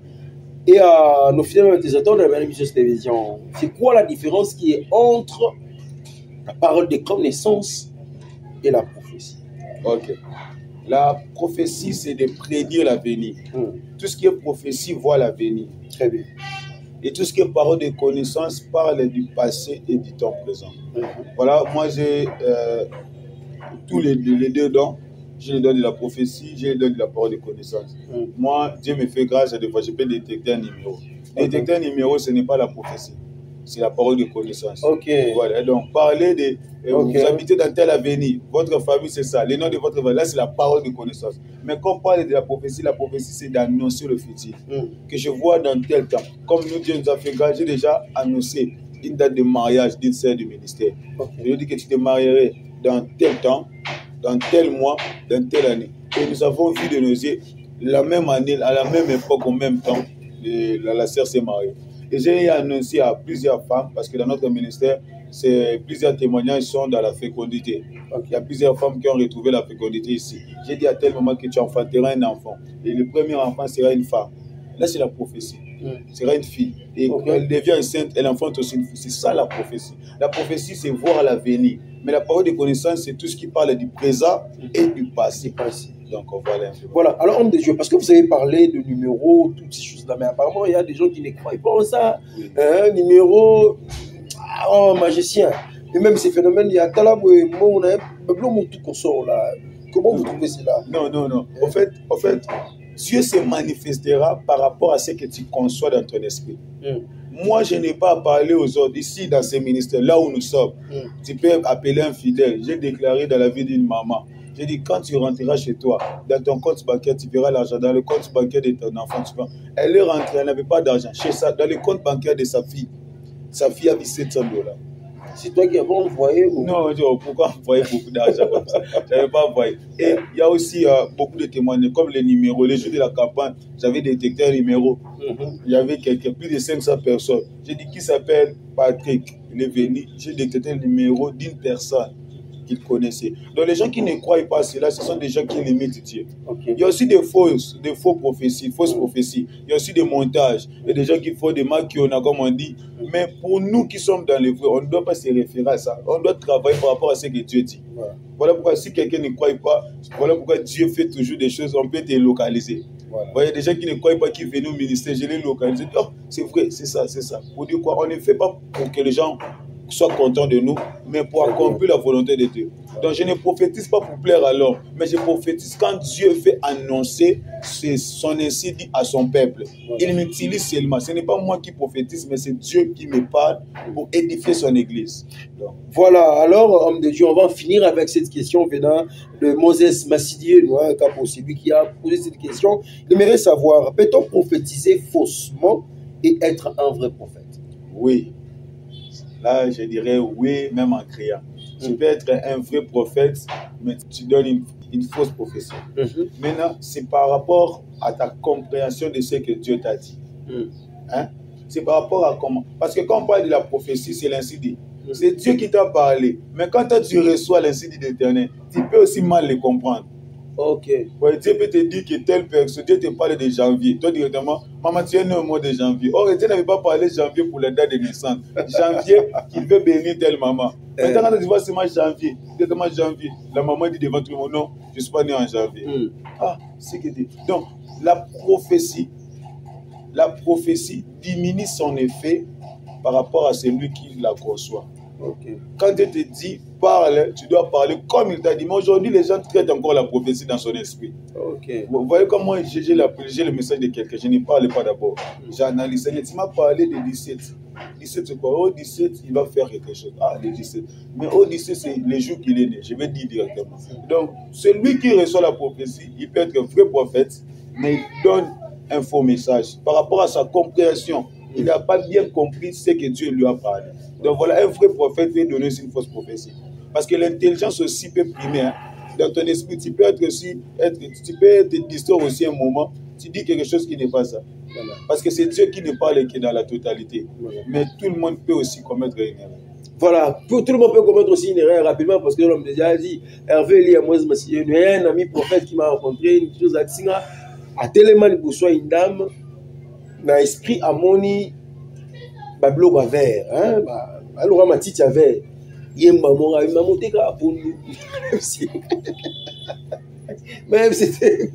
et à nos fidèles utilisateurs de la Business Télévision. C'est quoi la différence qui est entre la parole de connaissance et la prophétie? Ok. La prophétie, c'est de prédire l'avenir. Tout ce qui est prophétie voit l'avenir. Très bien. Et tout ce qui est parole de connaissance parle du passé et du temps présent. Voilà, moi j'ai tous les deux dons. J'ai les dons de la prophétie, j'ai les dons de la parole de connaissance. Moi, Dieu me fait grâce à des fois, je peux détecter un numéro. Détecter un numéro, ce n'est pas la prophétie. C'est la parole de connaissance. Okay. Voilà, donc parler de vous habitez dans tel avenir, votre famille c'est ça, le nom de votre famille, là c'est la parole de connaissance. Mais quand on parle de la prophétie c'est d'annoncer le futur. Que je vois dans tel temps. Comme nous, Dieu nous a fait grâce, j'ai déjà annoncé une date de mariage d'une sœur du ministère. Je lui dis que tu te marierais dans tel temps, dans tel mois, dans telle année. Et nous avons vu de nos yeux, la même année, à la même époque, au même temps, la sœur s'est mariée. Et j'ai annoncé à plusieurs femmes, parce que dans notre ministère, plusieurs témoignages sont dans la fécondité. Il y a plusieurs femmes qui ont retrouvé la fécondité ici. J'ai dit à tel moment que tu enfanteras un enfant. Et le premier enfant sera une femme. Là, c'est la prophétie. Sera une fille. Et quand elle devient enceinte, elle enfante aussi une fille. C'est ça la prophétie. La prophétie, c'est voir l'avenir. Mais la parole de connaissance, c'est tout ce qui parle du présent et du passé. Donc, voilà. Voilà, alors, homme de Dieu, parce que vous avez parlé de numéros, toutes ces choses-là, mais apparemment, il y a des gens qui ne croient pas en ça. Oui. Numéro, magicien. Et même ces phénomènes, il y a Talabou et on a tout qu'on sort là. Comment vous trouvez cela? Non. En fait, Dieu se manifestera par rapport à ce que tu conçois dans ton esprit. Moi, je n'ai pas parlé aux autres ici dans ces ministères, là où nous sommes. Tu peux appeler un fidèle. J'ai déclaré dans la vie d'une maman. J'ai dit, quand tu rentreras chez toi, dans ton compte bancaire, tu verras l'argent. Dans le compte bancaire de ton enfant, tu vois. Elle est rentrée, elle n'avait pas d'argent. Chez ça, dans le compte bancaire de sa fille a mis $700. C'est toi qui as envoyé ou... Non, pourquoi envoyer beaucoup d'argent comme ça? Je n'avais pas envoyé. Et il y a aussi beaucoup de témoignages, comme les numéros. Les jours de la campagne, j'avais détecté un numéro. Il y avait plus de 500 personnes. J'ai dit, qui s'appelle Patrick? Il est venu, j'ai détecté le numéro d'une personne qu'il connaissait. Donc les gens qui ne croient pas à cela, ce sont des gens qui limitent Dieu. Il y a aussi des fausses prophéties, fausses prophéties. Il y a aussi des montages. Il y a des gens qui font des maquiona, comme on dit. Mais pour nous qui sommes dans le vrai, on ne doit pas se référer à ça. On doit travailler par rapport à ce que Dieu dit. Voilà pourquoi si quelqu'un ne croit pas, voilà pourquoi Dieu fait toujours des choses, on peut te localiser. Voilà. Vous voyez, des gens qui ne croient pas qu'ils viennent au ministère, je les localise. Oh, c'est vrai, c'est ça, c'est ça. Pour dire quoi? On ne fait pas pour que les gens soient contents de nous, mais pour accomplir la volonté de Dieu. Donc je ne prophétise pas pour plaire à l'homme, mais je prophétise quand Dieu fait annoncer son ainsi dit à son peuple. Il m'utilise seulement. Ce n'est pas moi qui prophétise, mais c'est Dieu qui me parle pour édifier son église. Donc, voilà, alors, homme de Dieu, on va en finir avec cette question venant de Moses Massidier, c'est lui qui a posé cette question. Il aimerait savoir, peut-on prophétiser faussement et être un vrai prophète? Oui. Là, je dirais oui, même en criant. Tu peux être un vrai prophète, mais tu donnes une fausse prophétie. Maintenant, c'est par rapport à ta compréhension de ce que Dieu t'a dit. Hein? C'est par rapport à comment. Parce que quand on parle de la prophétie, c'est l'ainsi dit. C'est Dieu qui t'a parlé. Mais quand toi, tu reçois l'ainsi dit d'Éternel, tu peux aussi mal le comprendre. Ok. Ouais, Dieu peut te dire que telle personne, Dieu te parle de janvier. Toi, directement, maman, tu es né au mois de janvier. Or, Dieu n'avait pas parlé de janvier pour la date de naissance. Janvier, qu'il veut bénir telle maman. Maintenant, quand tu vois seulement janvier, directement janvier, la maman dit devant tout le monde, non, je ne suis pas né en janvier. Ah, c'est que Dieu. Donc, la prophétie diminue son effet par rapport à celui qui la conçoit. Okay. Quand Dieu te dit parle, tu dois parler comme il t'a dit. Mais aujourd'hui, les gens traitent encore la prophétie dans son esprit. Okay. Vous voyez comment j'ai le message de quelqu'un. Je ne parle pas d'abord. J'analyse. Tu m'as parlé de 17. 17, c'est quoi? Au 17, il va faire quelque chose. Ah, le 17. Mais au 17, c'est le jour qu'il est né. Je vais dire directement. Donc, celui qui reçoit la prophétie, il peut être un vrai prophète, mais il donne un faux message. Par rapport à sa compréhension, il n'a pas bien compris ce que Dieu lui a parlé. Donc voilà, un vrai prophète peut donner une fausse prophétie. Parce que l'intelligence aussi peut primer. Hein. Dans ton esprit, tu peux être distort aussi un moment. Tu dis quelque chose qui n'est pas ça. Voilà. Parce que c'est Dieu qui ne parle que dans la totalité. Voilà. Mais tout le monde peut aussi commettre une erreur. Voilà, tout le monde peut commettre aussi une erreur rapidement parce que l'homme déjà a dit, Hervé Lia Moïse Massidier, il y a un ami prophète qui m'a rencontré, une chose à dire, à tellement pour soi une dame, dans l'esprit à moni, bablo vert, hein, alors ma petite vert, yemba mora, il m'a monté qu'à pour nous, même c'était,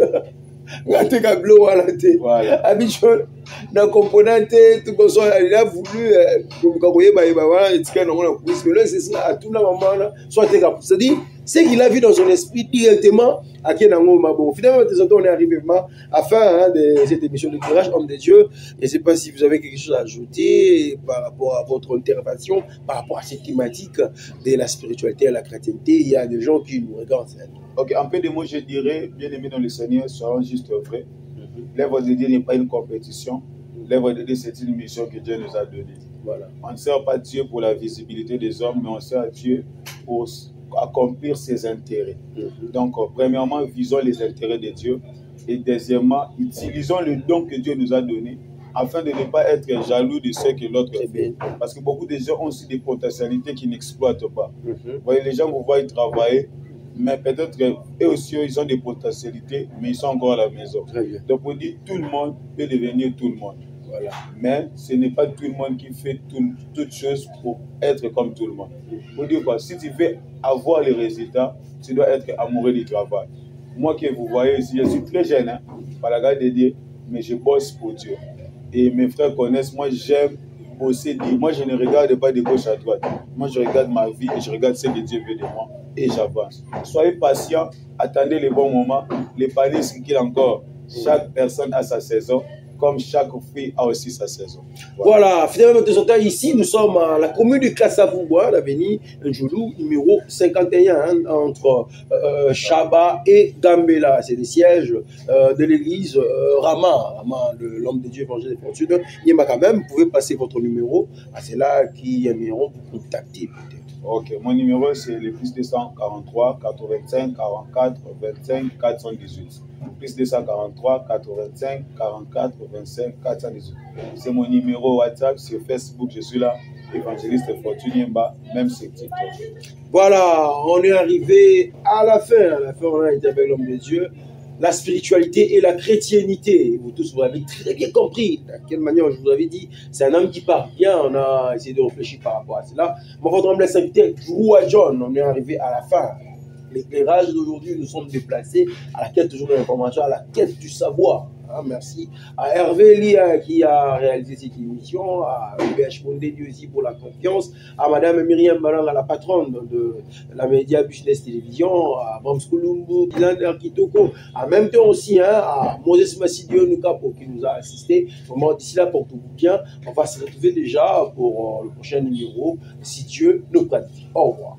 ngate kablo wala te, habituel, na componente, tout comme ça, il a voulu, comme quand vous voyez, voilà, et tika non, parce que là c'est ça, à tout le moment là, soit t'es capable, c'est-à-dire, c'est qu'il a vu dans son esprit directement à qui n'ango mabo. Finalement, on est arrivé à la fin de cette émission de tirage Homme de Dieu. Je ne sais pas si vous avez quelque chose à ajouter par rapport à votre intervention, par rapport à cette thématique de la spiritualité et la chrétienté. Il y a des gens qui nous regardent. Ok, en peu de mots, je dirais, bien aimé dans le Seigneur, soyons juste vrais. L'œuvre de Dieu n'est pas une compétition. L'œuvre de Dieu, c'est une mission que Dieu nous a donnée. Voilà. On ne sert pas Dieu pour la visibilité des hommes, mais on sert Dieu pour accomplir ses intérêts. Donc, premièrement, visons les intérêts de Dieu. Et deuxièmement, utilisons le don que Dieu nous a donné afin de ne pas être jaloux de ce que l'autre fait. Parce que beaucoup de gens ont aussi des potentialités qu'ils n'exploitent pas. Vous voyez, les gens vous voient travailler, mais peut-être eux aussi, ils ont des potentialités, mais ils sont encore à la maison. Donc, on dit tout le monde peut devenir tout le monde. Voilà. Mais ce n'est pas tout le monde qui fait toutes choses pour être comme tout le monde. Pour dire quoi, si tu veux avoir les résultats, tu dois être amoureux du travail. Moi que vous voyez ici, je suis très jeune, hein, par la grâce de Dieu, mais je bosse pour Dieu. Et mes frères connaissent, moi j'aime bosser. Moi je ne regarde pas de gauche à droite. Moi je regarde ma vie et je regarde ce que Dieu veut de moi et j'avance. Soyez patient, attendez les bons moments. Les paniers circulent encore. Chaque personne a sa saison. Comme chaque fruit a aussi sa saison. Voilà, finalement, ici, nous sommes à la commune de Kassavoubois, l'avenue Njoulou, numéro 51, hein, entre Chaba et Gambela. C'est le siège de l'église Rama, l'homme de Dieu évangile des fortunes. Quand même, vous pouvez passer votre numéro, c'est là qui aimeront vous contacter peut-être. Ok, mon numéro c'est le plus 243 85 44 25 418. Plus 243 85 44 25 418. C'est mon numéro WhatsApp, sur Facebook, je suis là, évangéliste Fortune Yemba, même sur TikTok. Voilà, on est arrivé à la fin. À la fin, on a été avec l'homme de Dieu. La spiritualité et la chrétienté. Vous tous, vous avez très bien compris. De quelle manière je vous avais dit, c'est un homme qui parle bien. On a essayé de réfléchir par rapport à cela. Mais votre homme laisse inviter Joua John. On est arrivé à la fin. L'éclairage d'aujourd'hui, nous sommes déplacés à la quête toujours de l'information, à la quête du savoir. Merci à Hervé Lia qui a réalisé cette émission, à UBH Mondé aussi pour la confiance, à Madame Myriam Balanga, la patronne de la média Business Télévision, à Brams Kolumbu, Ilander Kitoko, en même temps aussi à Moses Massidio Nukapo qui nous a assisté. Vraiment, d'ici là, portez-vous bien. On va se retrouver déjà pour le prochain numéro, si Dieu nous planifie. Au revoir.